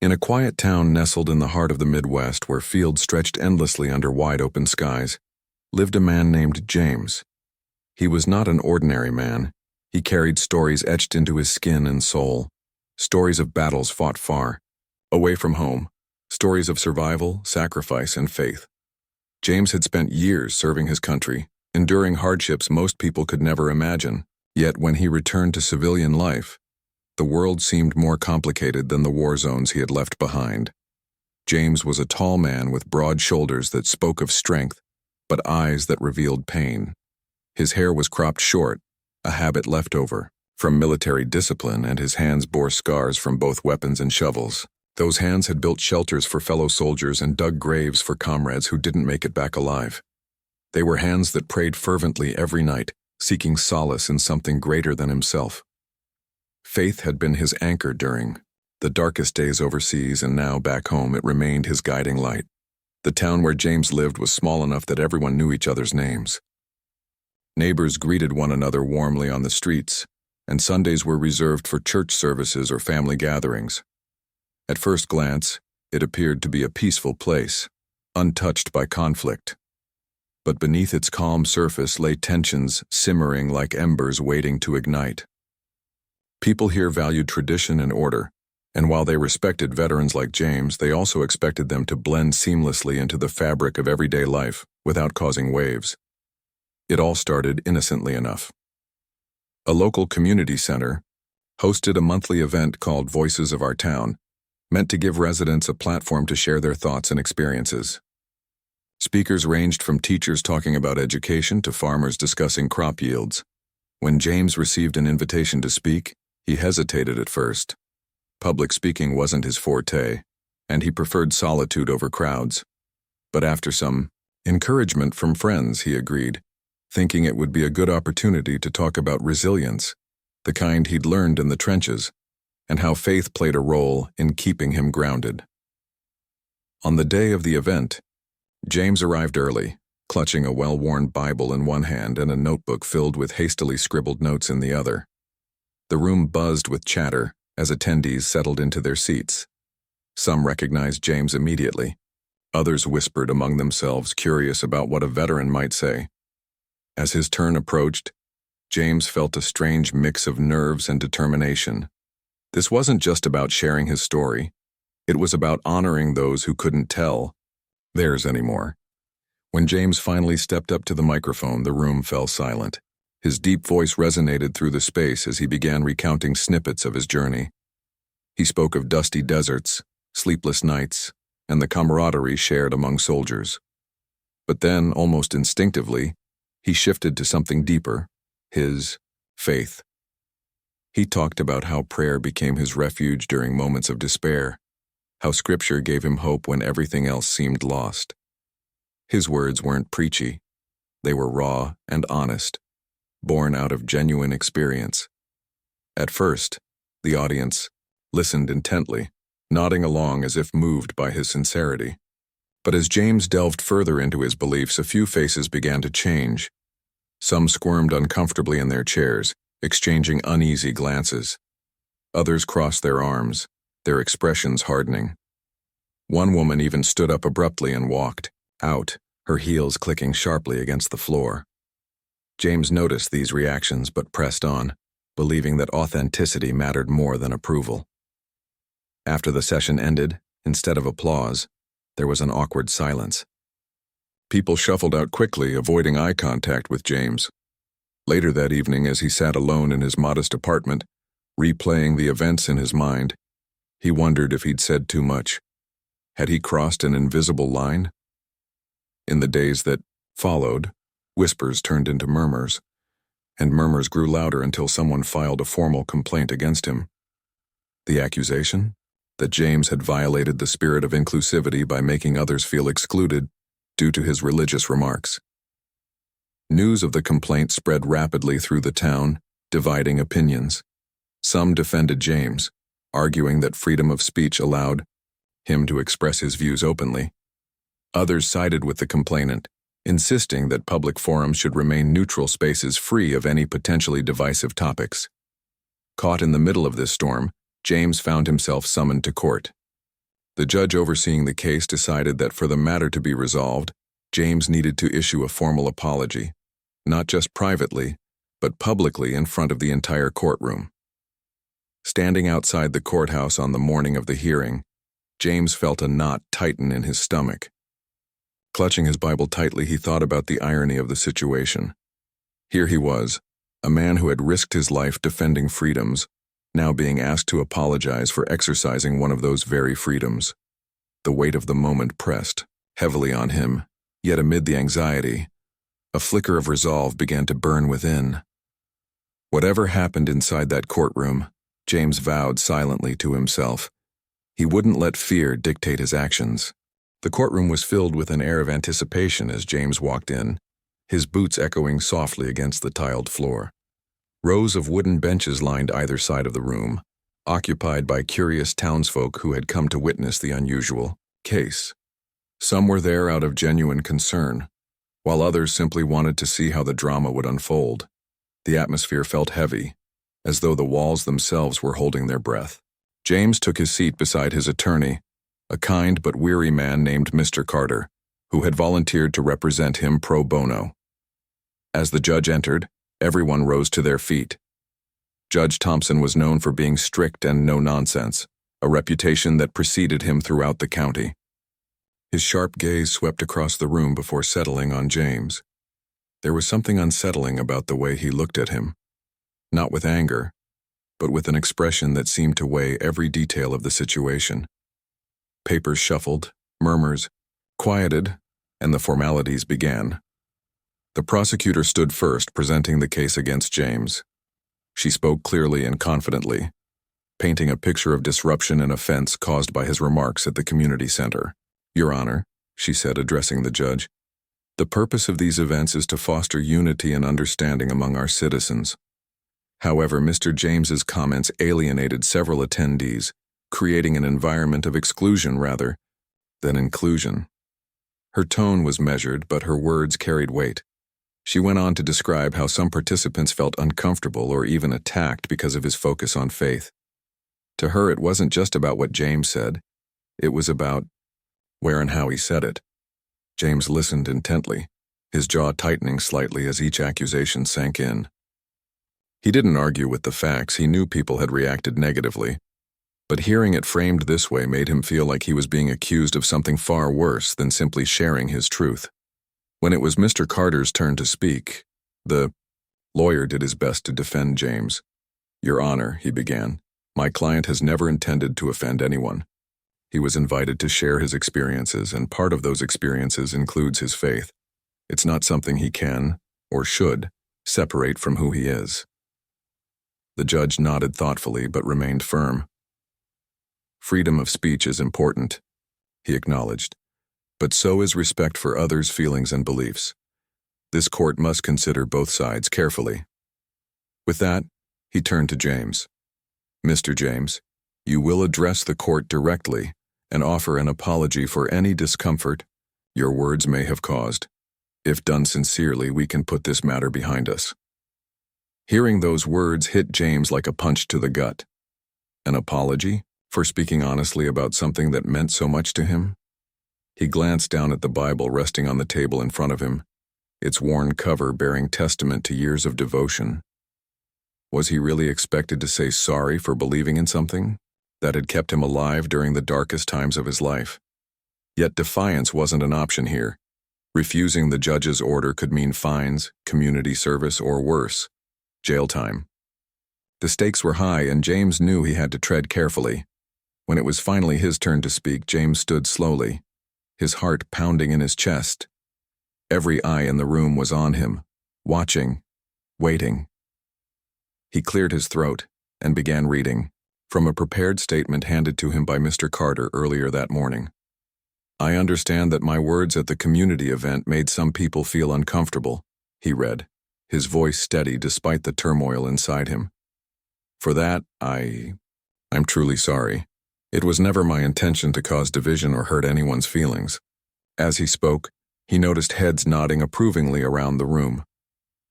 In a quiet town nestled in the heart of the Midwest, where fields stretched endlessly under wide-open skies, lived a man named James. He was not an ordinary man. He carried stories etched into his skin and soul, stories of battles fought far, away from home, stories of survival, sacrifice, and faith. James had spent years serving his country, enduring hardships most people could never imagine. Yet when he returned to civilian life, the world seemed more complicated than the war zones he had left behind. James was a tall man with broad shoulders that spoke of strength, but eyes that revealed pain. His hair was cropped short, a habit left over from military discipline, and his hands bore scars from both weapons and shovels. Those hands had built shelters for fellow soldiers and dug graves for comrades who didn't make it back alive. They were hands that prayed fervently every night, seeking solace in something greater than himself. Faith had been his anchor during the darkest days overseas, and now back home it remained his guiding light. The town where James lived was small enough that everyone knew each other's names. Neighbors greeted one another warmly on the streets, and Sundays were reserved for church services or family gatherings. At first glance, it appeared to be a peaceful place, untouched by conflict. But beneath its calm surface lay tensions simmering like embers waiting to ignite. People here valued tradition and order, and while they respected veterans like James, they also expected them to blend seamlessly into the fabric of everyday life without causing waves. It all started innocently enough. A local community center hosted a monthly event called Voices of Our Town, meant to give residents a platform to share their thoughts and experiences. Speakers ranged from teachers talking about education to farmers discussing crop yields. When James received an invitation to speak, he hesitated at first. Public speaking wasn't his forte, and he preferred solitude over crowds. But after some encouragement from friends, he agreed, thinking it would be a good opportunity to talk about resilience, the kind he'd learned in the trenches, and how faith played a role in keeping him grounded. On the day of the event, James arrived early, clutching a well-worn Bible in one hand and a notebook filled with hastily scribbled notes in the other. The room buzzed with chatter as attendees settled into their seats. Some recognized James immediately. Others whispered among themselves, curious about what a veteran might say. As his turn approached, James felt a strange mix of nerves and determination. This wasn't just about sharing his story. It was about honoring those who couldn't tell theirs anymore. When James finally stepped up to the microphone, the room fell silent. His deep voice resonated through the space as he began recounting snippets of his journey. He spoke of dusty deserts, sleepless nights, and the camaraderie shared among soldiers. But then, almost instinctively, he shifted to something deeper, his faith. He talked about how prayer became his refuge during moments of despair, how Scripture gave him hope when everything else seemed lost. His words weren't preachy. They were raw and honest, born out of genuine experience. At first, the audience listened intently, nodding along as if moved by his sincerity. But as James delved further into his beliefs, a few faces began to change. Some squirmed uncomfortably in their chairs, exchanging uneasy glances. Others crossed their arms, their expressions hardening. One woman even stood up abruptly and walked out, her heels clicking sharply against the floor. James noticed these reactions but pressed on, believing that authenticity mattered more than approval. After the session ended, instead of applause, there was an awkward silence. People shuffled out quickly, avoiding eye contact with James. Later that evening, as he sat alone in his modest apartment, replaying the events in his mind, he wondered if he'd said too much. Had he crossed an invisible line? In the days that followed, whispers turned into murmurs, and murmurs grew louder until someone filed a formal complaint against him. The accusation? That James had violated the spirit of inclusivity by making others feel excluded due to his religious remarks. News of the complaint spread rapidly through the town, dividing opinions. Some defended James, arguing that freedom of speech allowed him to express his views openly. Others sided with the complainant, insisting that public forums should remain neutral spaces free of any potentially divisive topics. Caught in the middle of this storm, James found himself summoned to court. The judge overseeing the case decided that for the matter to be resolved, James needed to issue a formal apology, not just privately, but publicly in front of the entire courtroom. Standing outside the courthouse on the morning of the hearing, James felt a knot tighten in his stomach. Clutching his Bible tightly, he thought about the irony of the situation. Here he was, a man who had risked his life defending freedoms, now being asked to apologize for exercising one of those very freedoms. The weight of the moment pressed heavily on him, yet amid the anxiety, a flicker of resolve began to burn within. Whatever happened inside that courtroom, James vowed silently to himself. He wouldn't let fear dictate his actions. The courtroom was filled with an air of anticipation as James walked in, his boots echoing softly against the tiled floor. Rows of wooden benches lined either side of the room, occupied by curious townsfolk who had come to witness the unusual case. Some were there out of genuine concern, while others simply wanted to see how the drama would unfold. The atmosphere felt heavy, as though the walls themselves were holding their breath. James took his seat beside his attorney, a kind but weary man named Mr. Carter, who had volunteered to represent him pro bono. As the judge entered, everyone rose to their feet. Judge Thompson was known for being strict and no-nonsense, a reputation that preceded him throughout the county. His sharp gaze swept across the room before settling on James. There was something unsettling about the way he looked at him, not with anger, but with an expression that seemed to weigh every detail of the situation. Papers shuffled, murmurs quieted, and the formalities began. The prosecutor stood first, presenting the case against James. She spoke clearly and confidently, painting a picture of disruption and offense caused by his remarks at the community center. "Your Honor," she said, addressing the judge, "the purpose of these events is to foster unity and understanding among our citizens. However, Mr. James's comments alienated several attendees, creating an environment of exclusion rather than inclusion." Her tone was measured, but her words carried weight. She went on to describe how some participants felt uncomfortable or even attacked because of his focus on faith. To her, it wasn't just about what James said. It was about where and how he said it. James listened intently, his jaw tightening slightly as each accusation sank in. He didn't argue with the facts. He knew people had reacted negatively, but hearing it framed this way made him feel like he was being accused of something far worse than simply sharing his truth. When it was Mr. Carter's turn to speak, the lawyer did his best to defend James. "Your Honor," he began, "my client has never intended to offend anyone. He was invited to share his experiences, and part of those experiences includes his faith. It's not something he can, or should, separate from who he is." The judge nodded thoughtfully but remained firm. "Freedom of speech is important," he acknowledged, "but so is respect for others' feelings and beliefs. This court must consider both sides carefully." With that, he turned to James. "Mr. James, you will address the court directly and offer an apology for any discomfort your words may have caused. If done sincerely, we can put this matter behind us." Hearing those words hit James like a punch to the gut. An apology for speaking honestly about something that meant so much to him? He glanced down at the Bible resting on the table in front of him, its worn cover bearing testament to years of devotion. Was he really expected to say sorry for believing in something that had kept him alive during the darkest times of his life? Yet defiance wasn't an option here. Refusing the judge's order could mean fines, community service, or worse, jail time. The stakes were high, and James knew he had to tread carefully. When it was finally his turn to speak, James stood slowly, his heart pounding in his chest. Every eye in the room was on him, watching, waiting. He cleared his throat and began reading from a prepared statement handed to him by Mr. Carter earlier that morning. "I understand that my words at the community event made some people feel uncomfortable," he read, his voice steady despite the turmoil inside him. "For that, I'm truly sorry. It was never my intention to cause division or hurt anyone's feelings." As he spoke, he noticed heads nodding approvingly around the room.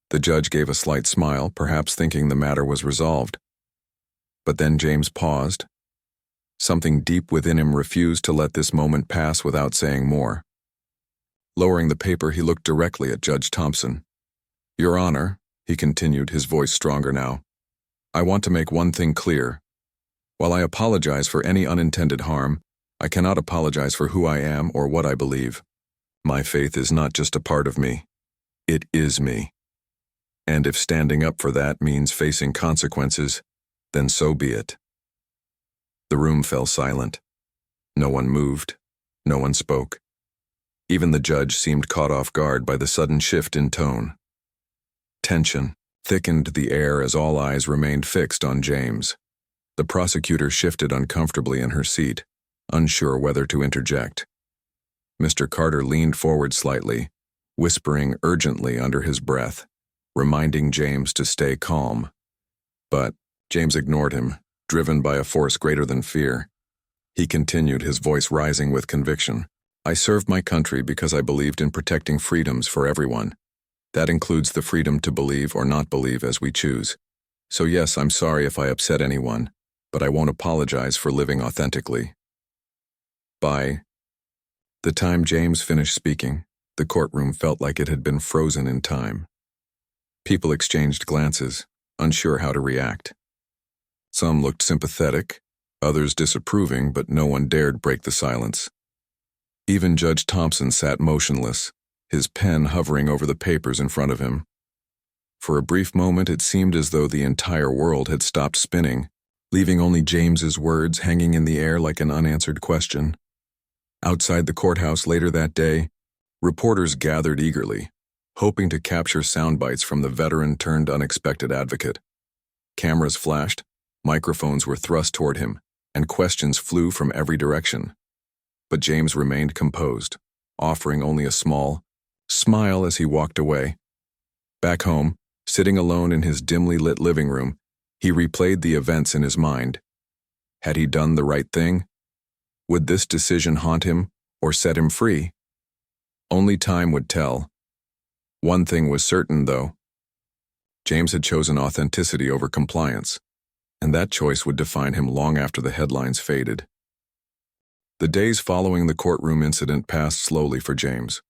The judge gave a slight smile, perhaps thinking the matter was resolved. But then James paused, Something deep within him refused to let this moment pass without saying more. Lowering the paper, he looked directly at Judge Thompson. "Your Honor," he continued, his voice stronger now, "I want to make one thing clear. While I apologize for any unintended harm, I cannot apologize for who I am or what I believe. My faith is not just a part of me. It is me. And if standing up for that means facing consequences, then so be it." The room fell silent. No one moved. No one spoke. Even the judge seemed caught off guard by the sudden shift in tone. Tension thickened the air as all eyes remained fixed on James. The prosecutor shifted uncomfortably in her seat, unsure whether to interject. Mr. Carter leaned forward slightly, whispering urgently under his breath, reminding James to stay calm. But James ignored him, driven by a force greater than fear. He continued, his voice rising with conviction. "I served my country because I believed in protecting freedoms for everyone. That includes the freedom to believe or not believe as we choose. So yes, I'm sorry if I upset anyone, but I won't apologize for living authentically." By the time James finished speaking, the courtroom felt like it had been frozen in time. People exchanged glances, unsure how to react. Some looked sympathetic, others disapproving, but no one dared break the silence. Even Judge Thompson sat motionless, his pen hovering over the papers in front of him. For a brief moment it seemed as though the entire world had stopped spinning, leaving only James's words hanging in the air like an unanswered question. Outside the courthouse later that day, reporters gathered eagerly, hoping to capture sound bites from the veteran-turned-unexpected advocate. Cameras flashed, microphones were thrust toward him, and questions flew from every direction. But James remained composed, offering only a small smile as he walked away. Back home, sitting alone in his dimly lit living room, he replayed the events in his mind. Had he done the right thing? Would this decision haunt him or set him free? Only time would tell. One thing was certain, though. James had chosen authenticity over compliance, and that choice would define him long after the headlines faded. The days following the courtroom incident passed slowly for James.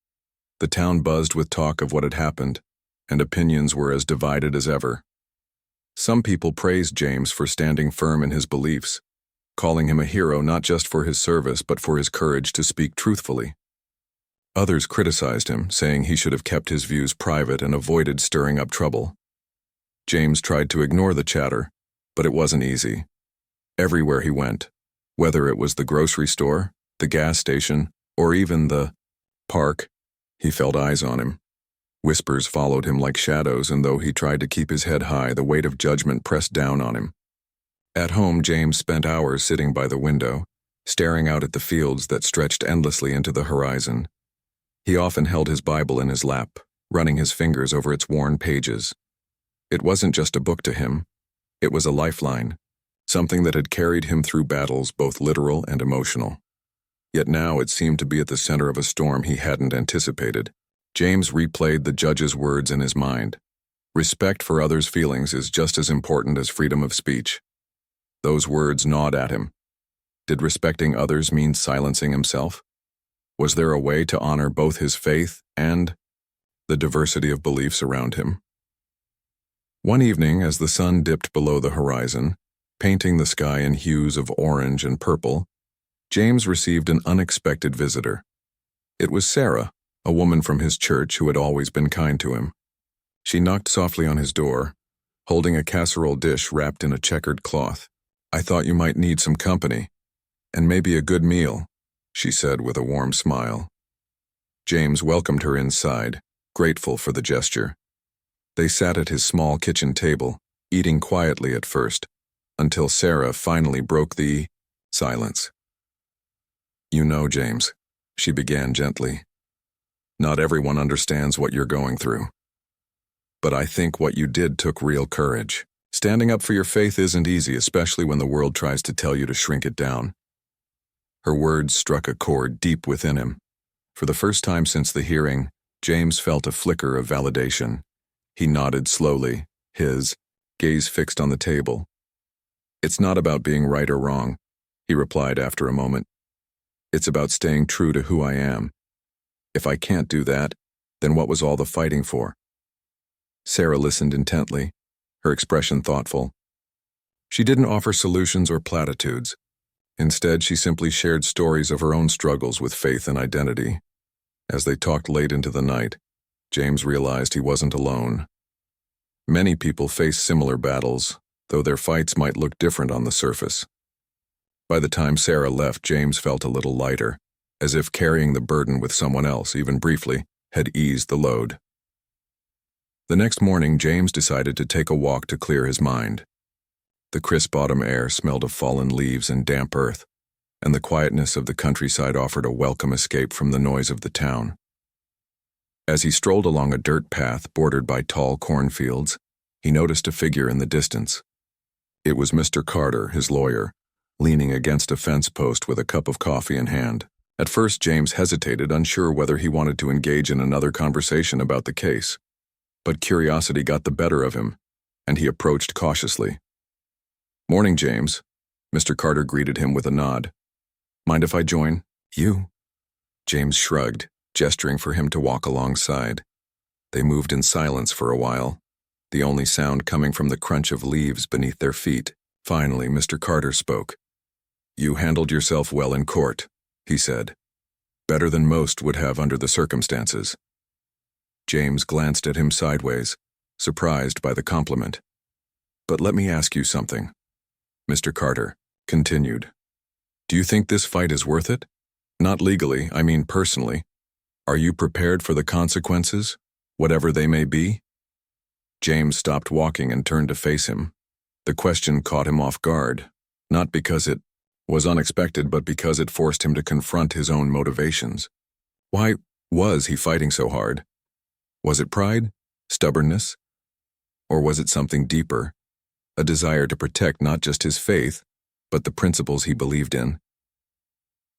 The town buzzed with talk of what had happened, and opinions were as divided as ever. Some people praised James for standing firm in his beliefs, calling him a hero not just for his service but for his courage to speak truthfully. Others criticized him, saying he should have kept his views private and avoided stirring up trouble. James tried to ignore the chatter, but it wasn't easy. Everywhere he went, whether it was the grocery store, the gas station, or even the park, he felt eyes on him. Whispers followed him like shadows, and though he tried to keep his head high, the weight of judgment pressed down on him. At home, James spent hours sitting by the window, staring out at the fields that stretched endlessly into the horizon. He often held his Bible in his lap, running his fingers over its worn pages. It wasn't just a book to him. It was a lifeline, something that had carried him through battles both literal and emotional. Yet now it seemed to be at the center of a storm he hadn't anticipated. James replayed the judge's words in his mind. Respect for others' feelings is just as important as freedom of speech. Those words gnawed at him. Did respecting others mean silencing himself? Was there a way to honor both his faith and the diversity of beliefs around him? One evening, as the sun dipped below the horizon, painting the sky in hues of orange and purple, James received an unexpected visitor. It was Sarah, a woman from his church who had always been kind to him. She knocked softly on his door, holding a casserole dish wrapped in a checkered cloth. "I thought you might need some company, and maybe a good meal," she said with a warm smile. James welcomed her inside, grateful for the gesture. They sat at his small kitchen table, eating quietly at first, until Sarah finally broke the silence. "You know, James," she began gently, "not everyone understands what you're going through. But I think what you did took real courage. Standing up for your faith isn't easy, especially when the world tries to tell you to shrink it down." Her words struck a chord deep within him. For the first time since the hearing, James felt a flicker of validation. He nodded slowly, his gaze fixed on the table. "It's not about being right or wrong," he replied after a moment. It's about staying true to who I am. If I can't do that, then what was all the fighting for? Sarah listened intently, her expression thoughtful. She didn't offer solutions or platitudes. Instead, she simply shared stories of her own struggles with faith and identity. As they talked late into the night, James realized he wasn't alone. Many people face similar battles, though their fights might look different on the surface. By the time Sarah left, James felt a little lighter, as if carrying the burden with someone else, even briefly, had eased the load. The next morning, James decided to take a walk to clear his mind. The crisp autumn air smelled of fallen leaves and damp earth, and the quietness of the countryside offered a welcome escape from the noise of the town. As he strolled along a dirt path bordered by tall cornfields, he noticed a figure in the distance. It was Mr. Carter, his lawyer, leaning against a fence post with a cup of coffee in hand. At first, James hesitated, unsure whether he wanted to engage in another conversation about the case. But curiosity got the better of him, and he approached cautiously. "Morning, James." Mr. Carter greeted him with a nod. "Mind if I join?" "You?" James shrugged, gesturing for him to walk alongside. They moved in silence for a while, the only sound coming from the crunch of leaves beneath their feet. Finally, Mr. Carter spoke. "You handled yourself well in court," he said. "Better than most would have under the circumstances." James glanced at him sideways, surprised by the compliment. "But let me ask you something," Mr. Carter continued. "Do you think this fight is worth it? Not legally, I mean personally. Are you prepared for the consequences, whatever they may be?" James stopped walking and turned to face him. The question caught him off guard, not because it was unexpected, but because it forced him to confront his own motivations. Why was he fighting so hard? Was it pride? Stubbornness? Or was it something deeper? A desire to protect not just his faith, but the principles he believed in?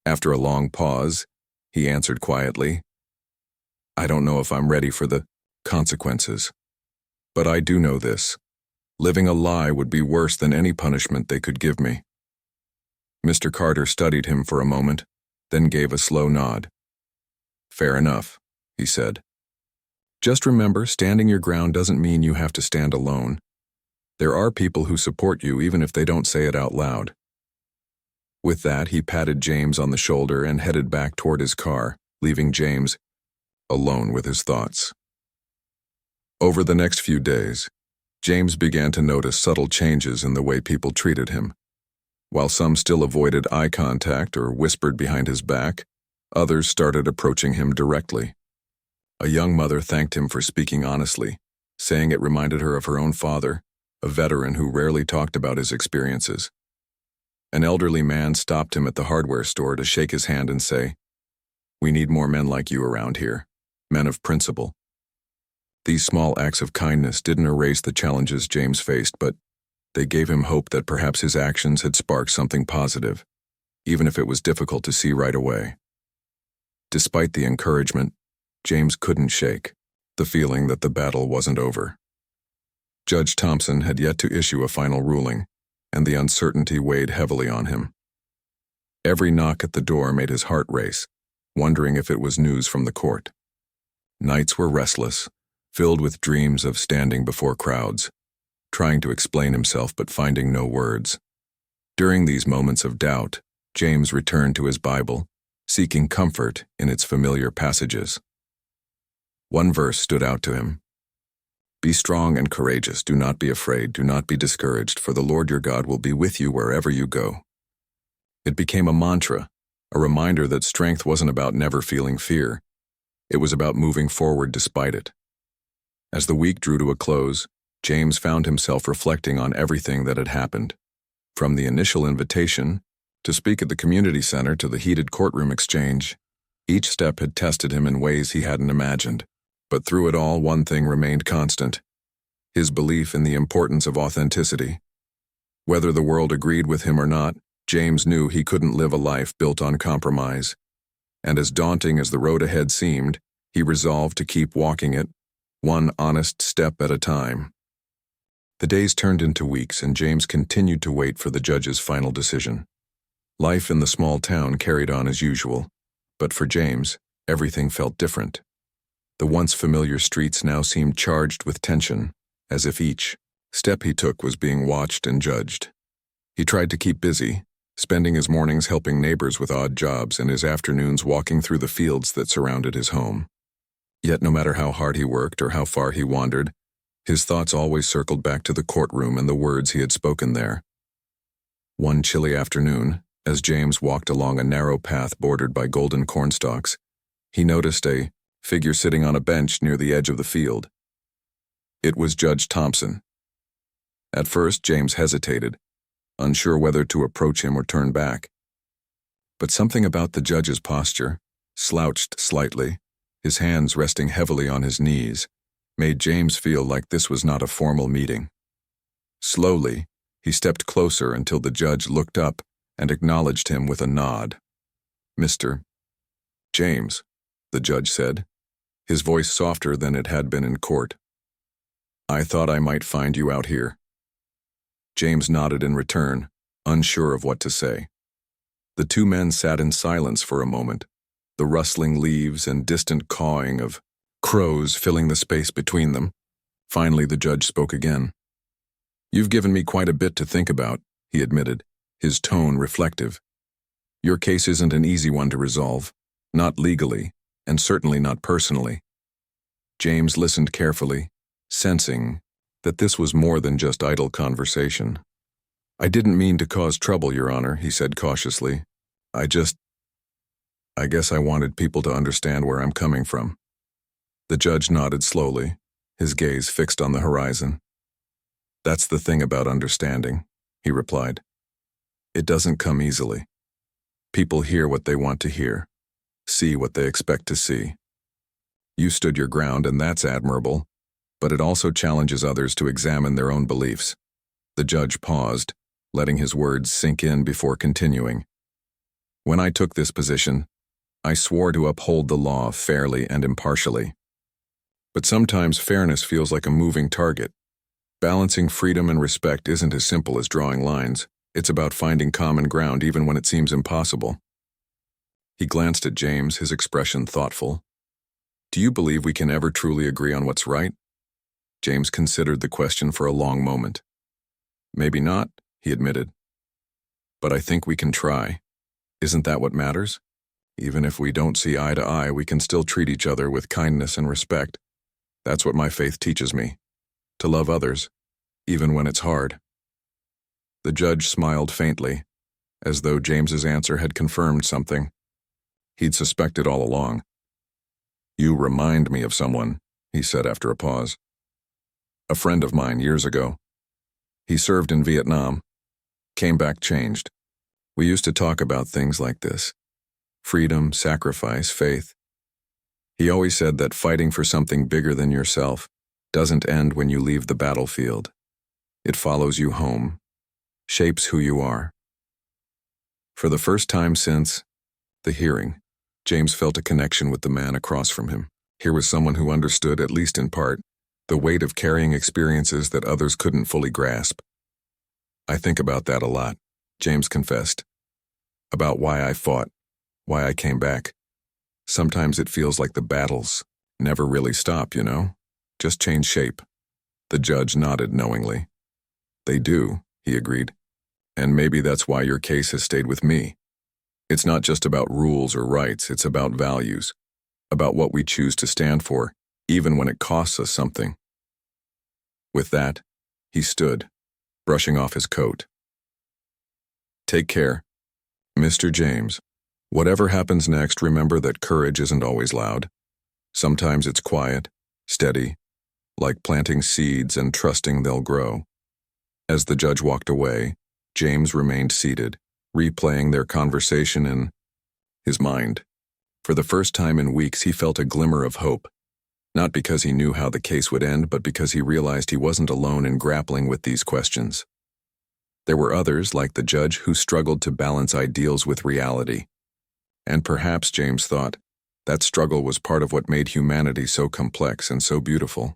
After a long pause, he answered quietly, "I don't know if I'm ready for the consequences. But I do know this. Living a lie would be worse than any punishment they could give me." Mr. Carter studied him for a moment, then gave a slow nod. "Fair enough," he said. "Just remember, standing your ground doesn't mean you have to stand alone. There are people who support you even if they don't say it out loud." With that, he patted James on the shoulder and headed back toward his car, leaving James alone with his thoughts. Over the next few days, James began to notice subtle changes in the way people treated him. While some still avoided eye contact or whispered behind his back, others started approaching him directly. A young mother thanked him for speaking honestly, saying it reminded her of her own father, a veteran who rarely talked about his experiences. An elderly man stopped him at the hardware store to shake his hand and say, "We need more men like you around here, men of principle." These small acts of kindness didn't erase the challenges James faced, but they gave him hope that perhaps his actions had sparked something positive, even if it was difficult to see right away. Despite the encouragement, James couldn't shake the feeling that the battle wasn't over. Judge Thompson had yet to issue a final ruling, and the uncertainty weighed heavily on him. Every knock at the door made his heart race, wondering if it was news from the court. Nights were restless, filled with dreams of standing before crowds, trying to explain himself but finding no words. During these moments of doubt, James returned to his Bible, seeking comfort in its familiar passages. One verse stood out to him. "Be strong and courageous, do not be afraid, do not be discouraged, for the Lord your God will be with you wherever you go." It became a mantra, a reminder that strength wasn't about never feeling fear. It was about moving forward despite it. As the week drew to a close, James found himself reflecting on everything that had happened. From the initial invitation to speak at the community center to the heated courtroom exchange, each step had tested him in ways he hadn't imagined. But through it all, one thing remained constant: his belief in the importance of authenticity. Whether the world agreed with him or not, James knew he couldn't live a life built on compromise. And as daunting as the road ahead seemed, he resolved to keep walking it, one honest step at a time. The days turned into weeks, and James continued to wait for the judge's final decision. Life in the small town carried on as usual, but for James, everything felt different. The once familiar streets now seemed charged with tension, as if each step he took was being watched and judged. He tried to keep busy, spending his mornings helping neighbors with odd jobs and his afternoons walking through the fields that surrounded his home. Yet no matter how hard he worked or how far he wandered, his thoughts always circled back to the courtroom and the words he had spoken there. One chilly afternoon, as James walked along a narrow path bordered by golden cornstalks, he noticed a figure sitting on a bench near the edge of the field. It was Judge Thompson. At first, James hesitated, unsure whether to approach him or turn back. But something about the judge's posture, slouched slightly, his hands resting heavily on his knees, made James feel like this was not a formal meeting. Slowly, he stepped closer until the judge looked up and acknowledged him with a nod. "Mr. James," the judge said, his voice softer than it had been in court. "I thought I might find you out here." James nodded in return, unsure of what to say. The two men sat in silence for a moment, the rustling leaves and distant cawing of crows filling the space between them. Finally, the judge spoke again. "You've given me quite a bit to think about," he admitted, his tone reflective. "Your case isn't an easy one to resolve, not legally, and certainly not personally." James listened carefully, sensing that this was more than just idle conversation. "I didn't mean to cause trouble, Your Honor," he said cautiously. I guess I wanted people to understand where I'm coming from." The judge nodded slowly, his gaze fixed on the horizon. "That's the thing about understanding," he replied. "It doesn't come easily. People hear what they want to hear, see what they expect to see. You stood your ground, and that's admirable, but it also challenges others to examine their own beliefs." The judge paused, letting his words sink in before continuing. "When I took this position, I swore to uphold the law fairly and impartially. But sometimes fairness feels like a moving target. Balancing freedom and respect isn't as simple as drawing lines. It's about finding common ground even when it seems impossible." He glanced at James, his expression thoughtful. "Do you believe we can ever truly agree on what's right?" James considered the question for a long moment. "Maybe not," he admitted. "But I think we can try. Isn't that what matters? Even if we don't see eye to eye, we can still treat each other with kindness and respect. That's what my faith teaches me. To love others, even when it's hard." The judge smiled faintly, as though James's answer had confirmed something he'd suspected all along. "You remind me of someone," he said after a pause. "A friend of mine years ago. He served in Vietnam, came back changed. We used to talk about things like this: freedom, sacrifice, faith. He always said that fighting for something bigger than yourself doesn't end when you leave the battlefield. It follows you home, shapes who you are." For the first time since the hearing, James felt a connection with the man across from him. Here was someone who understood, at least in part, the weight of carrying experiences that others couldn't fully grasp. "I think about that a lot," James confessed. "About why I fought, why I came back. Sometimes it feels like the battles never really stop, just change shape." The judge nodded knowingly. "They do," he agreed. "And maybe that's why your case has stayed with me. It's not just about rules or rights, it's about values, about what we choose to stand for, even when it costs us something." With that, he stood, brushing off his coat. "Take care, Mr. James. Whatever happens next, remember that courage isn't always loud. Sometimes it's quiet, steady, like planting seeds and trusting they'll grow." As the judge walked away, James remained seated, replaying their conversation in his mind. For the first time in weeks, he felt a glimmer of hope, not because he knew how the case would end, but because he realized he wasn't alone in grappling with these questions. There were others, like the judge, who struggled to balance ideals with reality. And perhaps, James thought, that struggle was part of what made humanity so complex and so beautiful.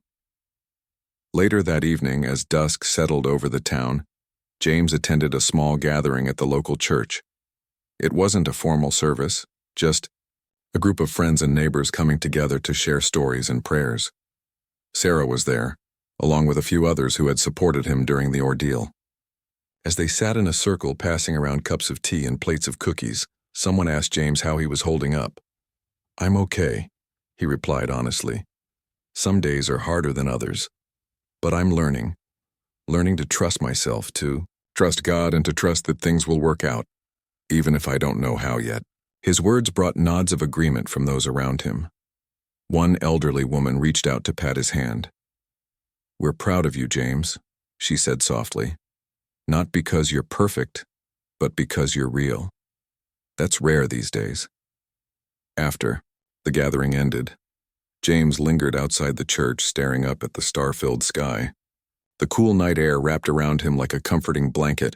Later that evening, as dusk settled over the town, James attended a small gathering at the local church. It wasn't a formal service, just a group of friends and neighbors coming together to share stories and prayers. Sarah was there, along with a few others who had supported him during the ordeal. As they sat in a circle passing around cups of tea and plates of cookies, someone asked James how he was holding up. "I'm okay," he replied honestly. "Some days are harder than others, but I'm learning to trust myself, to trust God, and to trust that things will work out, even if I don't know how yet." His words brought nods of agreement from those around him. One elderly woman reached out to pat his hand. "We're proud of you, James," she said softly. "Not because you're perfect, but because you're real. That's rare these days." After the gathering ended, James lingered outside the church, staring up at the star-filled sky. The cool night air wrapped around him like a comforting blanket,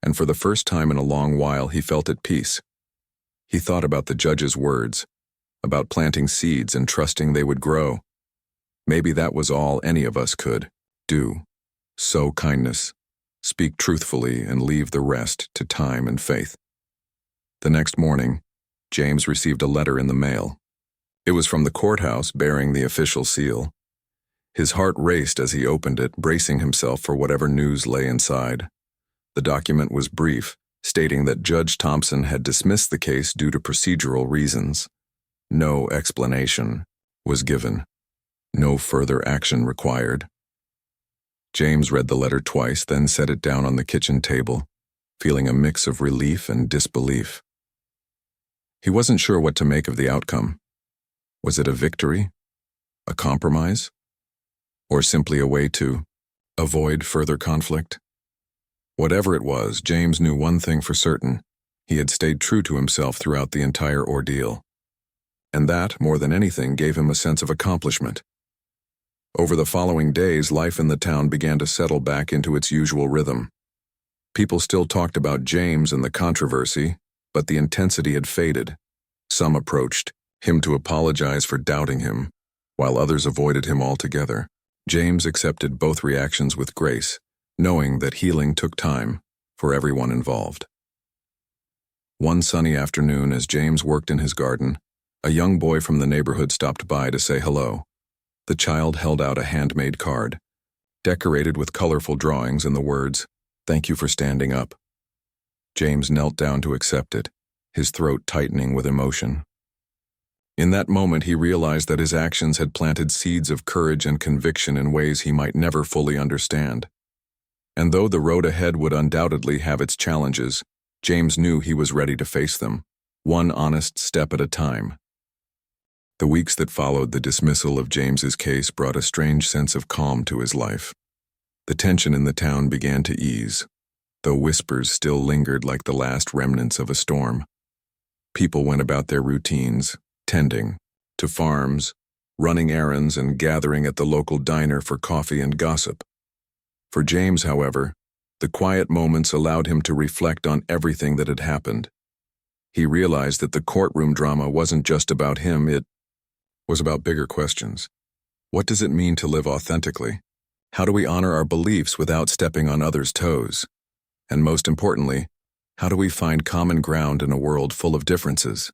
and for the first time in a long while he felt at peace. He thought about the judge's words, about planting seeds and trusting they would grow. Maybe that was all any of us could do. Sow kindness, speak truthfully, and leave the rest to time and faith. The next morning, James received a letter in the mail. It was from the courthouse, bearing the official seal. His heart raced as he opened it, bracing himself for whatever news lay inside. The document was brief, stating that Judge Thompson had dismissed the case due to procedural reasons. No explanation was given. No further action required. James read the letter twice, then set it down on the kitchen table, feeling a mix of relief and disbelief. He wasn't sure what to make of the outcome. Was it a victory? A compromise? Or simply a way to avoid further conflict? Whatever it was, James knew one thing for certain. He had stayed true to himself throughout the entire ordeal. And that, more than anything, gave him a sense of accomplishment. Over the following days, life in the town began to settle back into its usual rhythm. People still talked about James and the controversy, but the intensity had faded. Some approached him to apologize for doubting him, while others avoided him altogether. James accepted both reactions with grace, knowing that healing took time for everyone involved. One sunny afternoon, as James worked in his garden, a young boy from the neighborhood stopped by to say hello. The child held out a handmade card, decorated with colorful drawings and the words, "Thank you for standing up." James knelt down to accept it, his throat tightening with emotion. In that moment, he realized that his actions had planted seeds of courage and conviction in ways he might never fully understand. And though the road ahead would undoubtedly have its challenges, James knew he was ready to face them, one honest step at a time. The weeks that followed the dismissal of James's case brought a strange sense of calm to his life. The tension in the town began to ease, though whispers still lingered like the last remnants of a storm. People went about their routines, tending to farms, running errands, and gathering at the local diner for coffee and gossip. For James, however, the quiet moments allowed him to reflect on everything that had happened. He realized that the courtroom drama wasn't just about him, it was about bigger questions. What does it mean to live authentically? How do we honor our beliefs without stepping on others' toes? And most importantly, how do we find common ground in a world full of differences?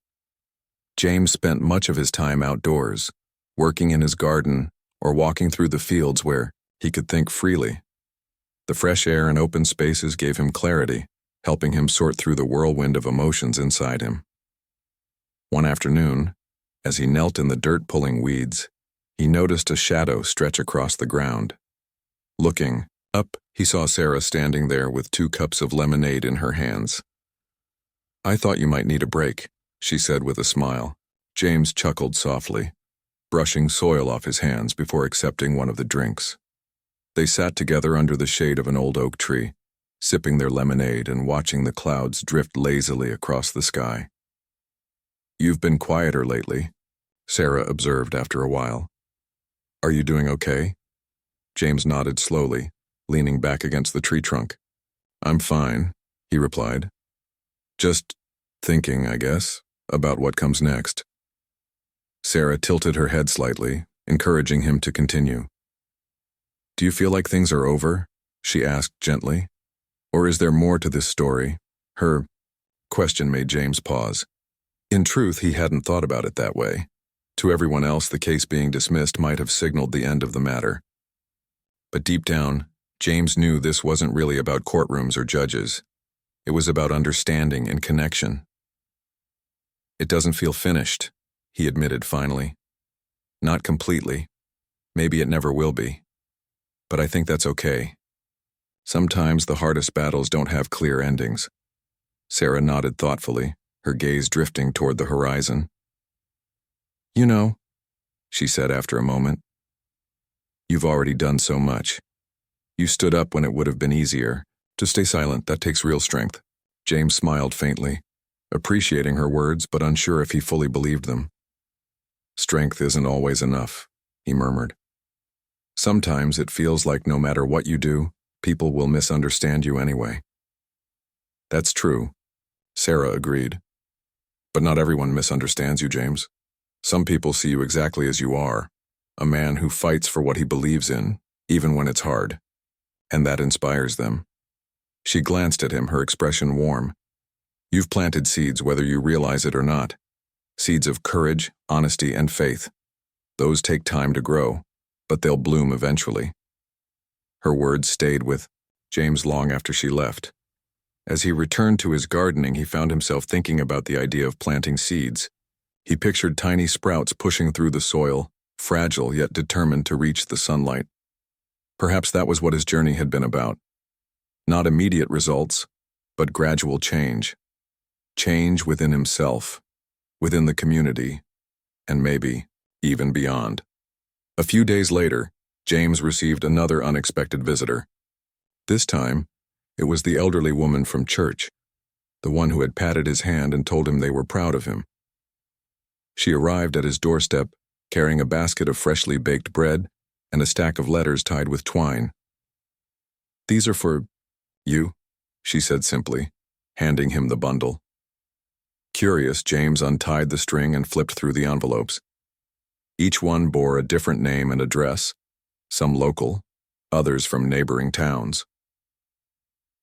James spent much of his time outdoors, working in his garden or walking through the fields where he could think freely. The fresh air and open spaces gave him clarity, helping him sort through the whirlwind of emotions inside him. One afternoon, as he knelt in the dirt pulling weeds, he noticed a shadow stretch across the ground. Looking up, he saw Sarah standing there with 2 cups of lemonade in her hands. "I thought you might need a break," she said with a smile. James chuckled softly, brushing soil off his hands before accepting one of the drinks. They sat together under the shade of an old oak tree, sipping their lemonade and watching the clouds drift lazily across the sky. "You've been quieter lately," Sarah observed after a while. "Are you doing okay?" James nodded slowly, leaning back against the tree trunk. "I'm fine," he replied. "Just thinking, I guess, about what comes next." Sarah tilted her head slightly, encouraging him to continue. "Do you feel like things are over?" she asked gently. "Or is there more to this story?" Her Question made James pause. In truth, he hadn't thought about it that way. To everyone else, the case being dismissed might have signaled the end of the matter. But deep down, James knew this wasn't really about courtrooms or judges. It was about understanding and connection. It doesn't feel finished, he admitted finally. Not completely. Maybe it never will be. But I think that's okay. Sometimes the hardest battles don't have clear endings. Sarah nodded thoughtfully, her gaze drifting toward the horizon. You know, she said after a moment, you've already done so much. You stood up when it would have been easier. To stay silent, that takes real strength. James smiled faintly, appreciating her words but unsure if he fully believed them. Strength isn't always enough, he murmured. Sometimes it feels like no matter what you do, people will misunderstand you anyway. That's true, Sarah agreed. But not everyone misunderstands you, James. Some people see you exactly as you are, a man who fights for what he believes in, even when it's hard. And that inspires them. She glanced at him, her expression warm. You've planted seeds whether you realize it or not. Seeds of courage, honesty, and faith. Those take time to grow, but they'll bloom eventually. Her words stayed with James long after she left. As he returned to his gardening, he found himself thinking about the idea of planting seeds. He pictured tiny sprouts pushing through the soil, fragile yet determined to reach the sunlight. Perhaps that was what his journey had been about. Not immediate results, but gradual change. Change within himself, within the community, and maybe even beyond. A few days later, James received another unexpected visitor. This time, it was the elderly woman from church, the one who had patted his hand and told him they were proud of him. She arrived at his doorstep, carrying a basket of freshly baked bread and a stack of letters tied with twine. These are for you, she said simply, handing him the bundle. Curious, James untied the string and flipped through the envelopes. Each one bore a different name and address, some local, others from neighboring towns.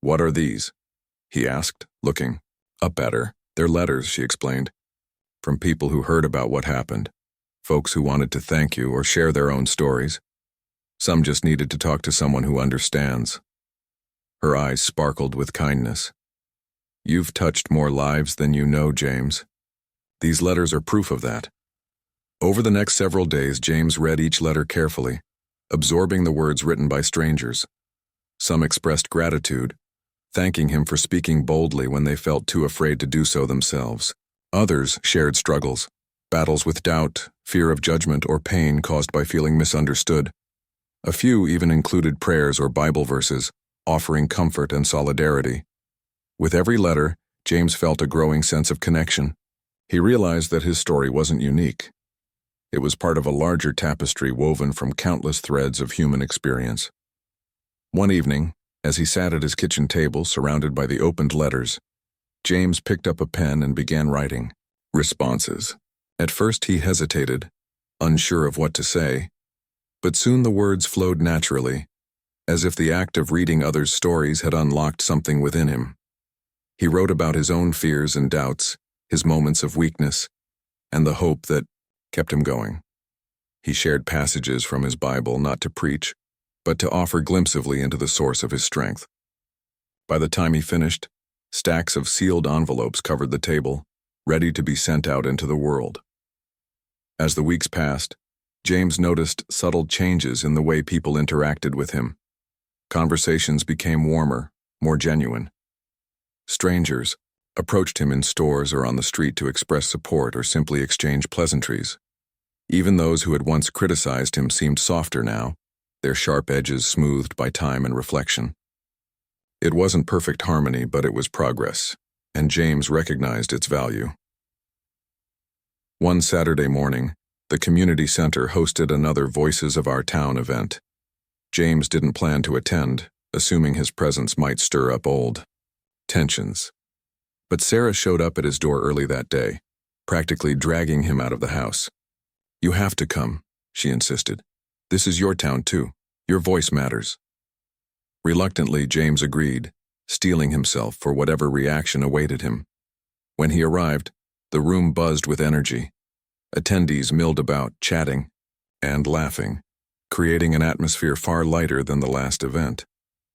What are these? He asked, looking up at her. They're letters, she explained, from people who heard about what happened, folks who wanted to thank you or share their own stories. Some just needed to talk to someone who understands. Her eyes sparkled with kindness. You've touched more lives than you know, James. These letters are proof of that. Over the next several days, James read each letter carefully, absorbing the words written by strangers. Some expressed gratitude, thanking him for speaking boldly when they felt too afraid to do so themselves. Others shared struggles, battles with doubt, fear of judgment, or pain caused by feeling misunderstood. A few even included prayers or Bible verses, offering comfort and solidarity. With every letter, James felt a growing sense of connection. He realized that his story wasn't unique. It was part of a larger tapestry woven from countless threads of human experience. One evening, as he sat at his kitchen table surrounded by the opened letters, James picked up a pen and began writing responses. At first he hesitated, unsure of what to say, but soon the words flowed naturally, as if the act of reading others' stories had unlocked something within him. He wrote about his own fears and doubts, his moments of weakness, and the hope that kept him going. He shared passages from his Bible not to preach, but to offer glimpsively into the source of his strength. By the time he finished, stacks of sealed envelopes covered the table, ready to be sent out into the world. As the weeks passed, James noticed subtle changes in the way people interacted with him. Conversations became warmer, more genuine. Strangers approached him in stores or on the street to express support or simply exchange pleasantries. Even those who had once criticized him seemed softer now, their sharp edges smoothed by time and reflection. It wasn't perfect harmony, but it was progress, and James recognized its value. One Saturday morning, the community center hosted another Voices of Our Town event. James didn't plan to attend, assuming his presence might stir up old tensions. But Sarah showed up at his door early that day, practically dragging him out of the house. You have to come, she insisted. This is your town too. Your voice matters. Reluctantly, James agreed, steeling himself for whatever reaction awaited him. When he arrived, the room buzzed with energy. Attendees milled about, chatting and laughing, creating an atmosphere far lighter than the last event.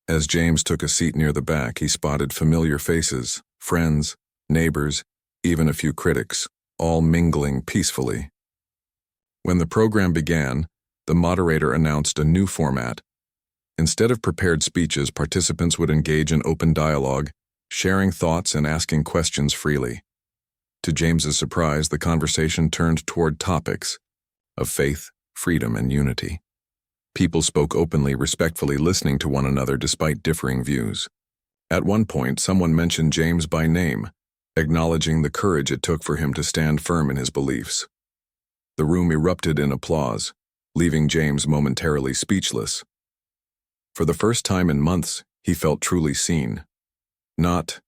As James took a seat near the back, he spotted familiar faces, friends, neighbors, even a few critics, all mingling peacefully. When the program began, the moderator announced a new format. Instead of prepared speeches, participants would engage in open dialogue, sharing thoughts and asking questions freely. To James's surprise, the conversation turned toward topics of faith, freedom, and unity. People spoke openly, respectfully, listening to one another despite differing views. At one point, someone mentioned James by name, acknowledging the courage it took for him to stand firm in his beliefs. The room erupted in applause, leaving James momentarily speechless. For the first time in months, he felt truly seen. Not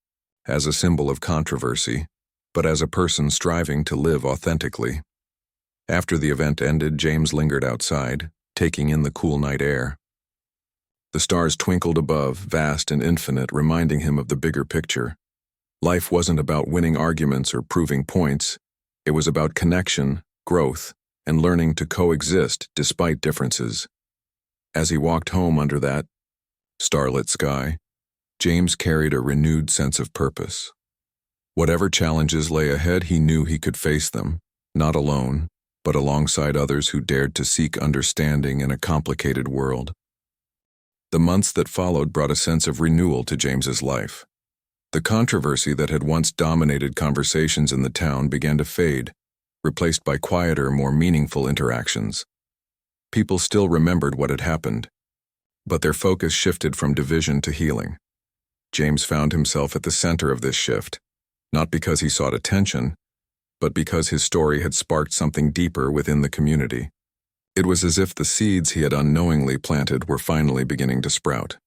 as a symbol of controversy, but as a person striving to live authentically. After the event ended, James lingered outside, taking in the cool night air. The stars twinkled above, vast and infinite, reminding him of the bigger picture. Life wasn't about winning arguments or proving points. It was about connection, growth, and learning to coexist despite differences. As he walked home under that starlit sky, James carried a renewed sense of purpose. Whatever challenges lay ahead, he knew he could face them, not alone, but alongside others who dared to seek understanding in a complicated world. The months that followed brought a sense of renewal to James's life. The controversy that had once dominated conversations in the town began to fade, replaced by quieter, more meaningful interactions. People still remembered what had happened, but their focus shifted from division to healing. James found himself at the center of this shift, not because he sought attention, but because his story had sparked something deeper within the community. It was as if the seeds he had unknowingly planted were finally beginning to sprout.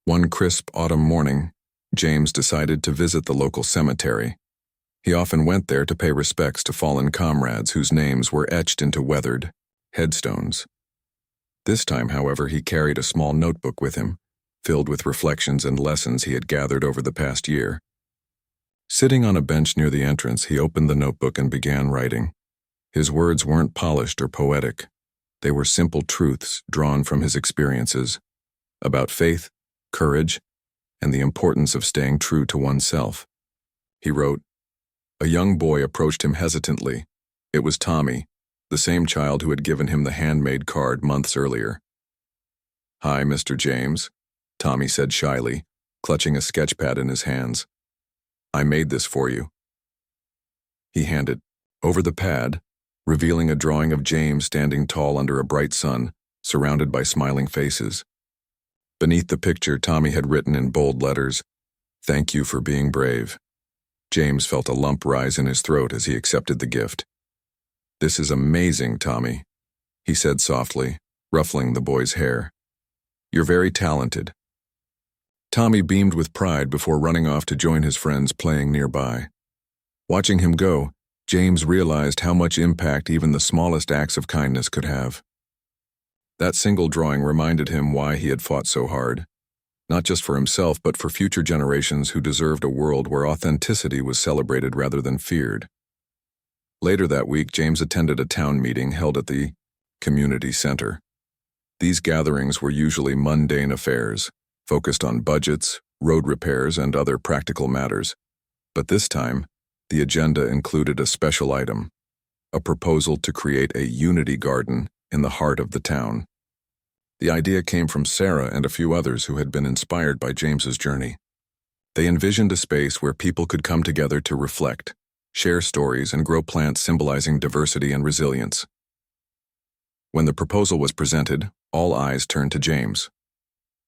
One crisp autumn morning, James decided to visit the local cemetery. He often went there to pay respects to fallen comrades whose names were etched into weathered headstones. This time, however, he carried a small notebook with him, filled with reflections and lessons he had gathered over the past year. Sitting on a bench near the entrance, he opened the notebook and began writing. His words weren't polished or poetic. They were simple truths drawn from his experiences about faith, courage, and the importance of staying true to oneself. He wrote, "A young boy approached him hesitantly. It was Tommy, the same child who had given him the handmade card months earlier. 'Hi, Mr. James,' Tommy said shyly, clutching a sketchpad in his hands. 'I made this for you.' He handed over the pad, revealing a drawing of James standing tall under a bright sun, surrounded by smiling faces. Beneath the picture, Tommy had written in bold letters, 'Thank you for being brave.' James felt a lump rise in his throat as he accepted the gift. 'This is amazing, Tommy,' he said softly, ruffling the boy's hair. 'You're very talented.' Tommy beamed with pride before running off to join his friends playing nearby. Watching him go, James realized how much impact even the smallest acts of kindness could have. That single drawing reminded him why he had fought so hard, not just for himself but for future generations who deserved a world where authenticity was celebrated rather than feared. Later that week, James attended a town meeting held at the community center. These gatherings were usually mundane affairs, focused on budgets, road repairs, and other practical matters. But this time, the agenda included a special item, a proposal to create a unity garden in the heart of the town. The idea came from Sarah and a few others who had been inspired by James's journey. They envisioned a space where people could come together to reflect, share stories, and grow plants symbolizing diversity and resilience. When the proposal was presented, all eyes turned to James.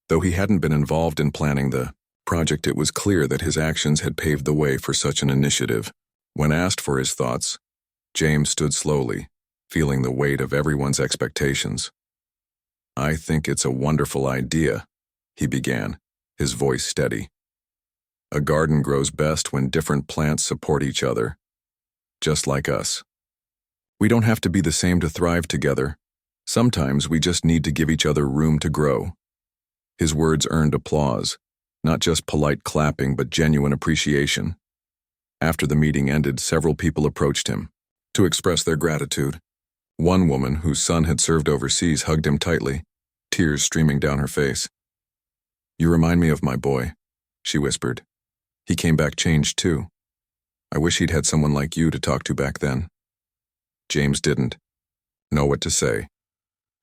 Though he hadn't been involved in planning the project, it was clear that his actions had paved the way for such an initiative. When asked for his thoughts, James stood slowly, feeling the weight of everyone's expectations. "I think it's a wonderful idea," he began, his voice steady. "A garden grows best when different plants support each other, just like us. We don't have to be the same to thrive together. Sometimes we just need to give each other room to grow." His words earned applause, not just polite clapping but genuine appreciation. After the meeting ended, several people approached him to express their gratitude. One woman, whose son had served overseas, hugged him tightly, tears streaming down her face. "You remind me of my boy," she whispered. "He came back changed too. I wish he'd had someone like you to talk to back then." James didn't know what to say,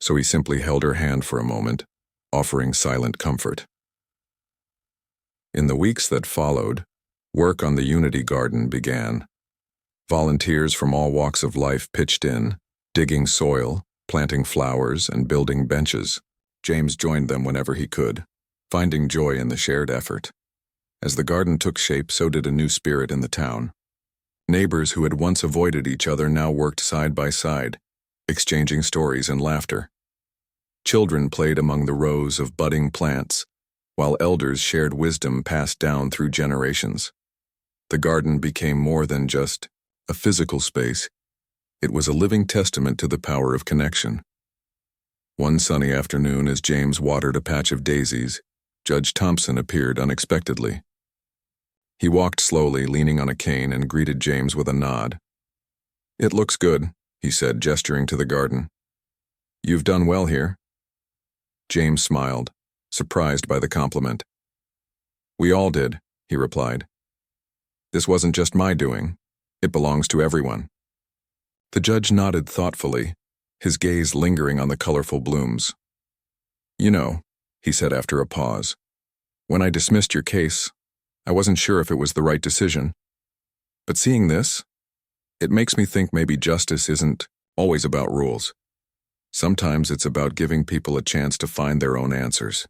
so he simply held her hand for a moment, offering silent comfort. In the weeks that followed, work on the Unity Garden began. Volunteers from all walks of life pitched in, digging soil, planting flowers, and building benches. James joined them whenever he could, finding joy in the shared effort. As the garden took shape, so did a new spirit in the town. Neighbors who had once avoided each other now worked side by side, exchanging stories and laughter. Children played among the rows of budding plants, while elders shared wisdom passed down through generations. The garden became more than just a physical space. It was a living testament to the power of connection. One sunny afternoon, as James watered a patch of daisies, Judge Thompson appeared unexpectedly. He walked slowly, leaning on a cane, and greeted James with a nod. "It looks good," he said, gesturing to the garden. "You've done well here." James smiled, surprised by the compliment. "We all did," he replied. "This wasn't just my doing. It belongs to everyone." The judge nodded thoughtfully, his gaze lingering on the colorful blooms. "You know," he said after a pause, "when I dismissed your case, I wasn't sure if it was the right decision. But seeing this, it makes me think maybe justice isn't always about rules. Sometimes it's about giving people a chance to find their own answers."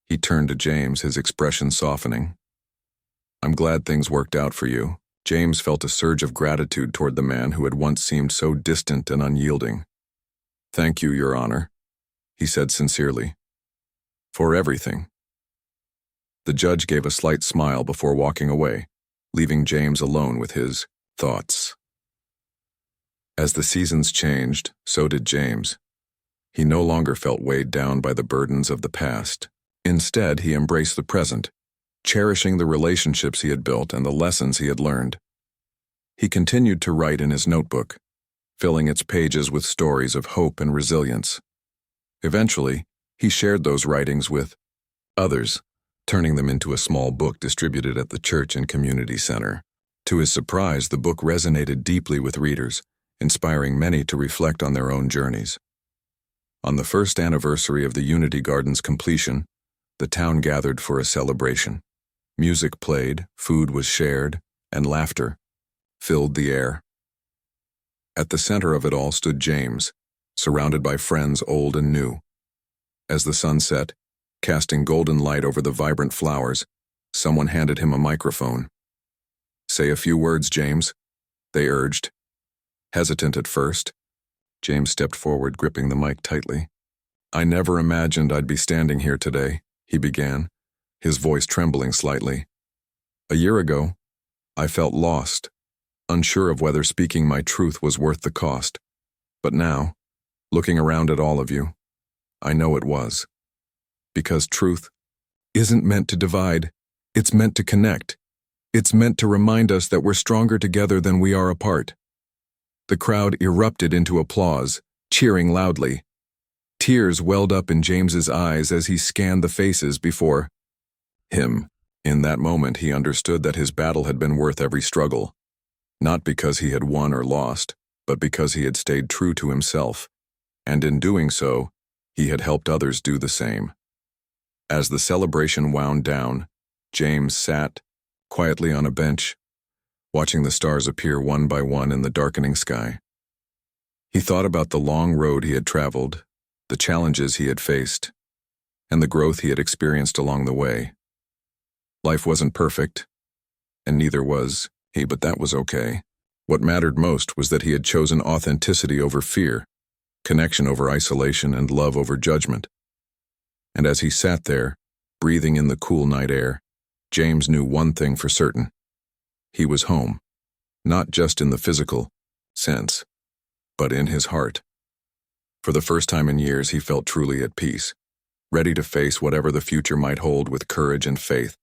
He turned to James, his expression softening. "I'm glad things worked out for you." James felt a surge of gratitude toward the man who had once seemed so distant and unyielding. "Thank you, Your Honor," he said sincerely. "For everything." The judge gave a slight smile before walking away, leaving James alone with his thoughts. As the seasons changed, so did James. He no longer felt weighed down by the burdens of the past. Instead, he embraced the present, cherishing the relationships he had built and the lessons he had learned. He continued to write in his notebook, filling its pages with stories of hope and resilience. Eventually, he shared those writings with others, turning them into a small book distributed at the church and community center. To his surprise, the book resonated deeply with readers, inspiring many to reflect on their own journeys. On the first anniversary of the Unity Garden's completion, the town gathered for a celebration. Music played, food was shared, and laughter filled the air. At the center of it all stood James, surrounded by friends old and new. As the sun set, casting golden light over the vibrant flowers, someone handed him a microphone. "Say a few words, James," they urged. Hesitant at first, James stepped forward, gripping the mic tightly. "I never imagined I'd be standing here today," he began, his voice trembling slightly. "A year ago, I felt lost, unsure of whether speaking my truth was worth the cost. But now, looking around at all of you, I know it was. Because truth isn't meant to divide, it's meant to connect. It's meant to remind us that we're stronger together than we are apart." The crowd erupted into applause, cheering loudly. Tears welled up in James's eyes as he scanned the faces before him. In that moment, he understood that his battle had been worth every struggle, not because he had won or lost, but because he had stayed true to himself, and in doing so, he had helped others do the same. As the celebration wound down, James sat quietly on a bench, watching the stars appear one by one in the darkening sky. He thought about the long road he had traveled, the challenges he had faced, and the growth he had experienced along the way. Life wasn't perfect, and neither was he, but that was okay. What mattered most was that he had chosen authenticity over fear, connection over isolation, and love over judgment. And as he sat there, breathing in the cool night air, James knew one thing for certain. He was home, not just in the physical sense, but in his heart. For the first time in years, he felt truly at peace, ready to face whatever the future might hold with courage and faith.